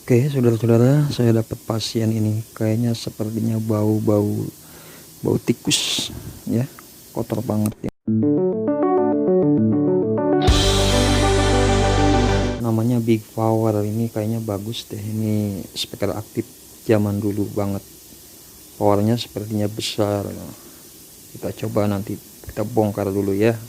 Oke, saudara-saudara, saya dapat pasien ini. Kayaknya sepertinya bau tikus, ya, kotor banget ya. Namanya Big Power, ini kayaknya bagus deh. Ini speaker aktif zaman dulu banget. Powernya sepertinya besar. Kita coba nanti kita bongkar dulu ya.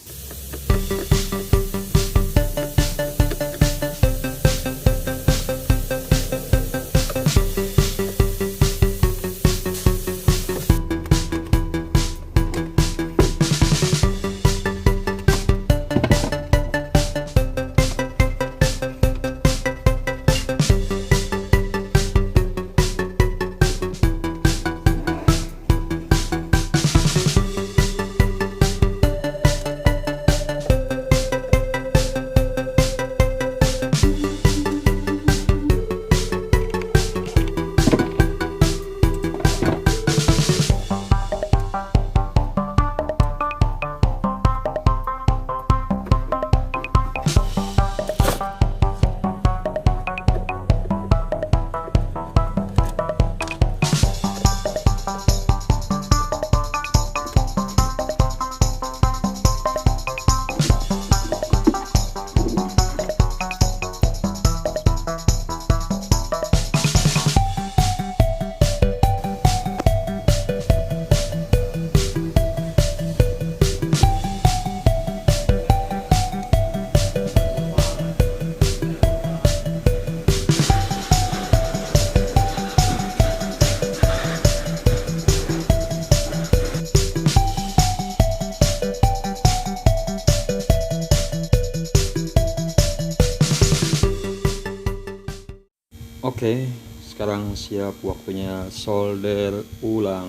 Oke, sekarang siap waktunya solder ulang.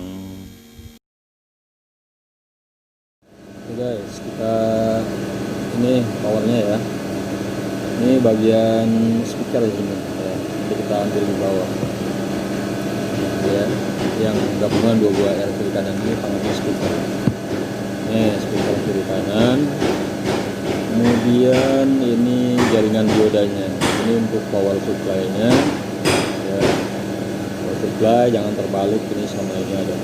Oke guys, kita ini powernya ya. Ini bagian speaker di sini ya. Jadi kita ambil di bawah. Ya, yang gabungan dua buah R kiri kanan ini panggilnya speaker. Ini speaker kiri kanan. Kemudian ini jaringan diodanya. Ini untuk power supply-nya. Ya, power supply jangan terbalik, ini sama ini ada.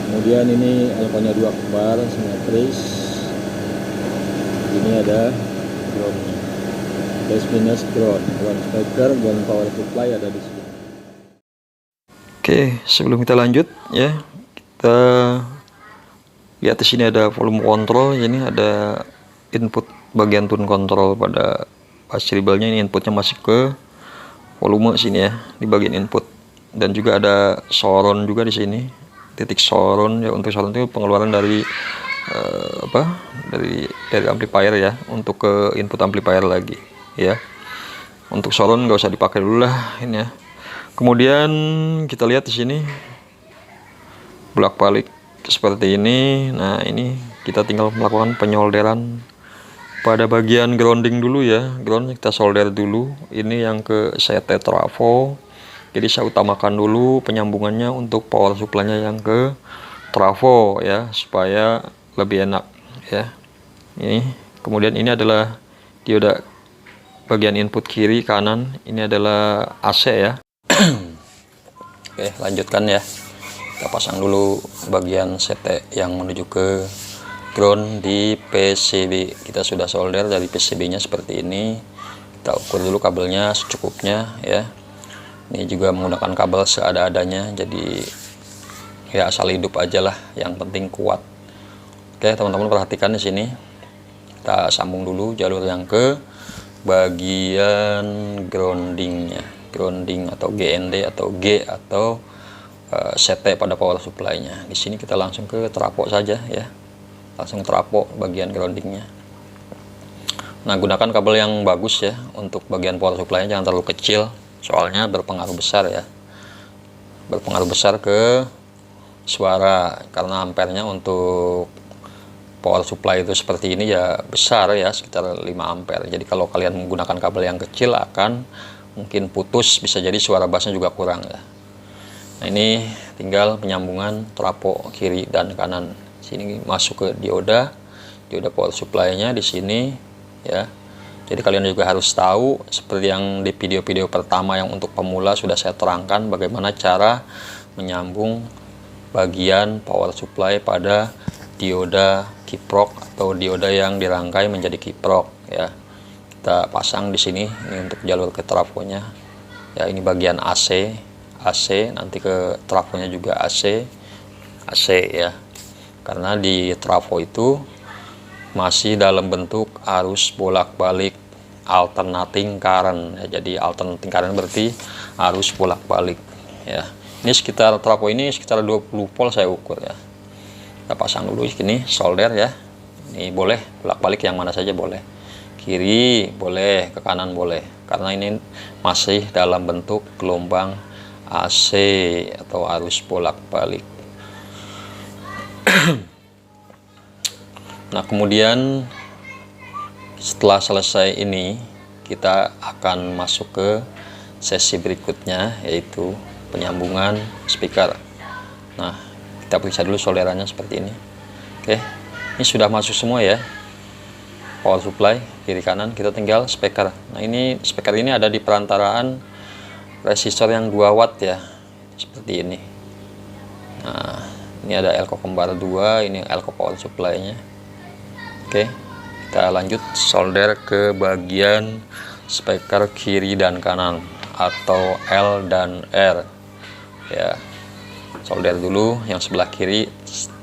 Kemudian ini alkonya 2 kembar simetris. Ini ada groundnya, plus minus ground speaker, ground power supply ada di sini. Oke, sebelum kita lanjut ya, kita lihat di sini ada volume control. Ini ada input bagian tune control pada variabelnya. Ini inputnya masih ke volume sini ya, di bagian input. Dan juga ada soron juga di sini, titik soron ya. Untuk soron itu pengeluaran dari dari amplifier ya, untuk ke input amplifier lagi ya. Untuk soron nggak usah dipakai dulu lah ini ya. Kemudian kita lihat di sini bolak-balik seperti ini. Nah, ini kita tinggal melakukan penyolderan pada bagian grounding dulu ya. Ground kita solder dulu. Ini yang ke CT trafo. Jadi saya utamakan dulu penyambungannya untuk power supply-nya yang ke trafo ya, supaya lebih enak ya. Ini kemudian ini adalah dioda bagian input kiri kanan. Ini adalah AC ya. Oke, lanjutkan ya. Kita pasang dulu bagian CT yang menuju ke ground di PCB. Kita sudah solder dari PCB nya seperti ini. Kita ukur dulu kabelnya secukupnya ya. Ini juga menggunakan kabel seada-adanya, jadi ya asal hidup aja lah, yang penting kuat. Oke teman-teman, perhatikan di sini. Kita sambung dulu jalur yang ke bagian groundingnya, grounding atau GND atau G atau CT pada power supply-nya. Di sini kita langsung ke trafo saja ya. Langsung trafo bagian groundingnya. Nah, gunakan kabel yang bagus ya untuk bagian power supply-nya, jangan terlalu kecil, soalnya berpengaruh besar ya. Berpengaruh besar ke suara, karena ampernya untuk power supply itu seperti ini ya besar ya, sekitar 5 ampere. Jadi kalau kalian menggunakan kabel yang kecil akan mungkin putus, bisa jadi suara bassnya juga kurang ya. Nah, ini tinggal penyambungan trafo kiri dan kanan. Sini masuk ke dioda power supply-nya di sini ya. Jadi kalian juga harus tahu, seperti yang di video-video pertama yang untuk pemula sudah saya terangkan bagaimana cara menyambung bagian power supply pada dioda kiprok atau dioda yang dirangkai menjadi kiprok ya. Kita pasang di sini, ini untuk jalur ke trafonya. Ya, ini bagian AC, nanti ke trafonya juga AC ya. Karena di trafo itu masih dalam bentuk arus bolak-balik alternating current ya. Jadi alternating current berarti arus bolak-balik ya. Ini sekitar trafo ini sekitar 20 volt saya ukur ya. Kita pasang dulu gini, solder ya. Ini boleh bolak-balik yang mana saja boleh. Kiri boleh, ke kanan boleh. Karena ini masih dalam bentuk gelombang AC atau arus bolak-balik. Nah, kemudian setelah selesai ini kita akan masuk ke sesi berikutnya, yaitu penyambungan speaker. Nah, kita periksa dulu solderannya seperti ini. Oke, ini sudah masuk semua ya, power supply kiri kanan, kita tinggal speaker. Nah, ini speaker ini ada di perantaraan resistor yang 2 watt ya, seperti ini. Nah, ini ada elko kembar 2, ini elko power supply-nya. Oke, kita lanjut solder ke bagian speaker kiri dan kanan atau L dan R ya. Solder dulu yang sebelah kiri,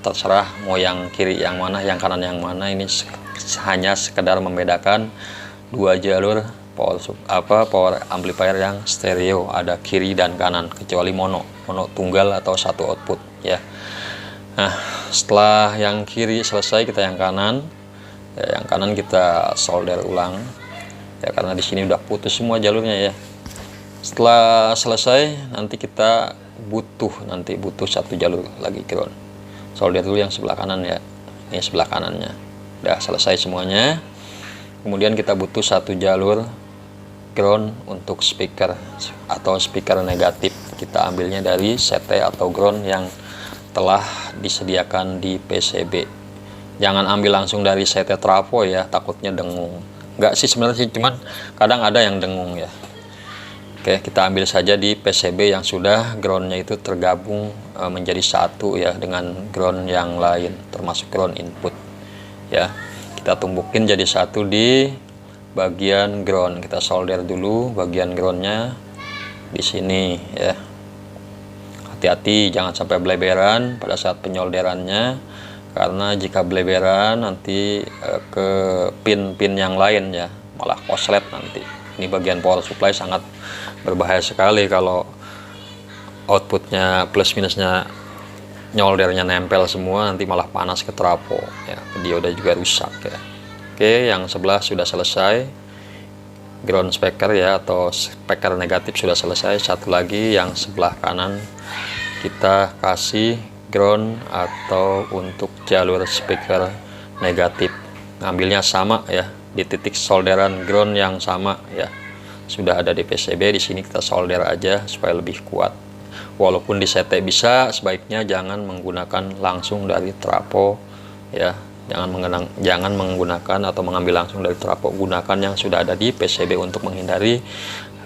terserah mau yang kiri yang mana, yang kanan yang mana. Ini hanya sekedar membedakan dua jalur power amplifier yang stereo, ada kiri dan kanan, kecuali mono tunggal atau satu output ya. Nah, setelah yang kiri selesai, kita yang kanan ya, yang kanan kita solder ulang ya, karena di sini udah putus semua jalurnya ya. Setelah selesai nanti kita butuh satu jalur lagi ground. Solder dulu yang sebelah kanan ya, ini sebelah kanannya udah selesai semuanya. Kemudian kita butuh satu jalur ground untuk speaker atau speaker negatif. Kita ambilnya dari CT atau ground yang telah disediakan di PCB. Jangan ambil langsung dari CT trafo ya, takutnya dengung. Enggak sih sebenarnya sih, cuman kadang ada yang dengung ya. Oke, kita ambil saja di PCB yang sudah groundnya itu tergabung menjadi satu ya dengan ground yang lain, termasuk ground input ya. Kita tumbukin jadi satu di bagian ground. Kita solder dulu bagian groundnya di sini ya. Hati-hati jangan sampai beleberan pada saat penyolderannya, karena jika beleberan nanti ke pin-pin yang lain ya, malah koslet nanti. Ini bagian power supply sangat berbahaya sekali kalau outputnya plus minusnya nyoldernya nempel semua, nanti malah panas ke trafo ya, dioda juga rusak ya. Oke, yang sebelah sudah selesai ground speaker ya, atau speaker negatif sudah selesai. Satu lagi yang sebelah kanan kita kasih ground atau untuk jalur speaker negatif, ngambilnya sama ya, di titik solderan ground yang sama ya, sudah ada di PCB. Di sini kita solder aja supaya lebih kuat. Walaupun di CT bisa, sebaiknya jangan menggunakan langsung dari trafo ya, jangan menggunakan atau mengambil langsung dari trafo. Gunakan yang sudah ada di PCB untuk menghindari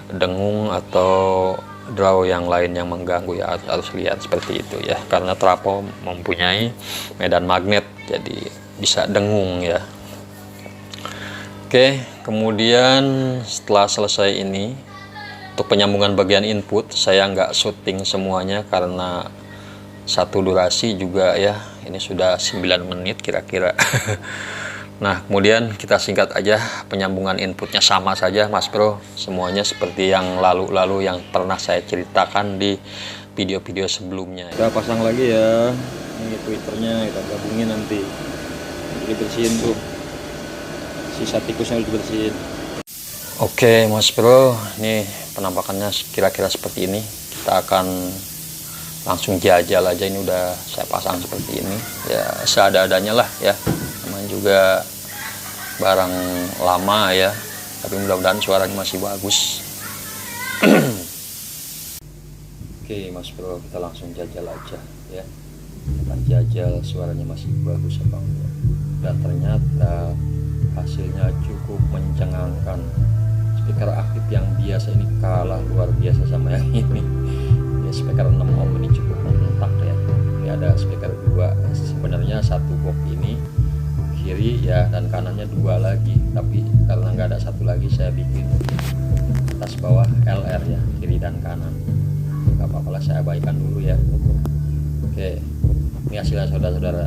dengung atau draw yang lain yang mengganggu ya. Harus lihat seperti itu ya, karena trafo mempunyai medan magnet, jadi bisa dengung ya. Oke, kemudian setelah selesai ini, untuk penyambungan bagian input saya nggak syuting semuanya karena satu durasi juga ya, ini sudah 9 menit kira-kira. Nah, kemudian kita singkat aja penyambungan inputnya, sama saja Mas Bro, semuanya seperti yang lalu-lalu yang pernah saya ceritakan di video-video sebelumnya. Kita pasang lagi ya, ini tweeternya kita gabungin, nanti dibersihin tuh, sisa tikusnya dibersihin. Oke Mas Bro, ini penampakannya kira-kira seperti ini. Kita akan langsung jajal aja, ini udah saya pasang seperti ini ya, seada-adanya lah ya, namanya juga barang lama ya, tapi mudah-mudahan suaranya masih bagus. Oke Mas Bro, kita langsung jajal aja ya, kita jajal suaranya masih bagus apa enggak. Dan ternyata hasilnya cukup mencengangkan. Speaker aktif yang biasa ini kalah luar biasa sama yang ini. Ini speaker 6 ohm ini cukup mantap ya. Ini ada speaker 2, sebenarnya satu box ini kiri ya, dan kanannya 2 lagi, tapi karena nggak ada satu lagi saya bikin atas bawah LR ya, kiri dan kanan. Nggak apa-apa lah, saya abaikan dulu ya. Oke, ini hasilnya saudara-saudara.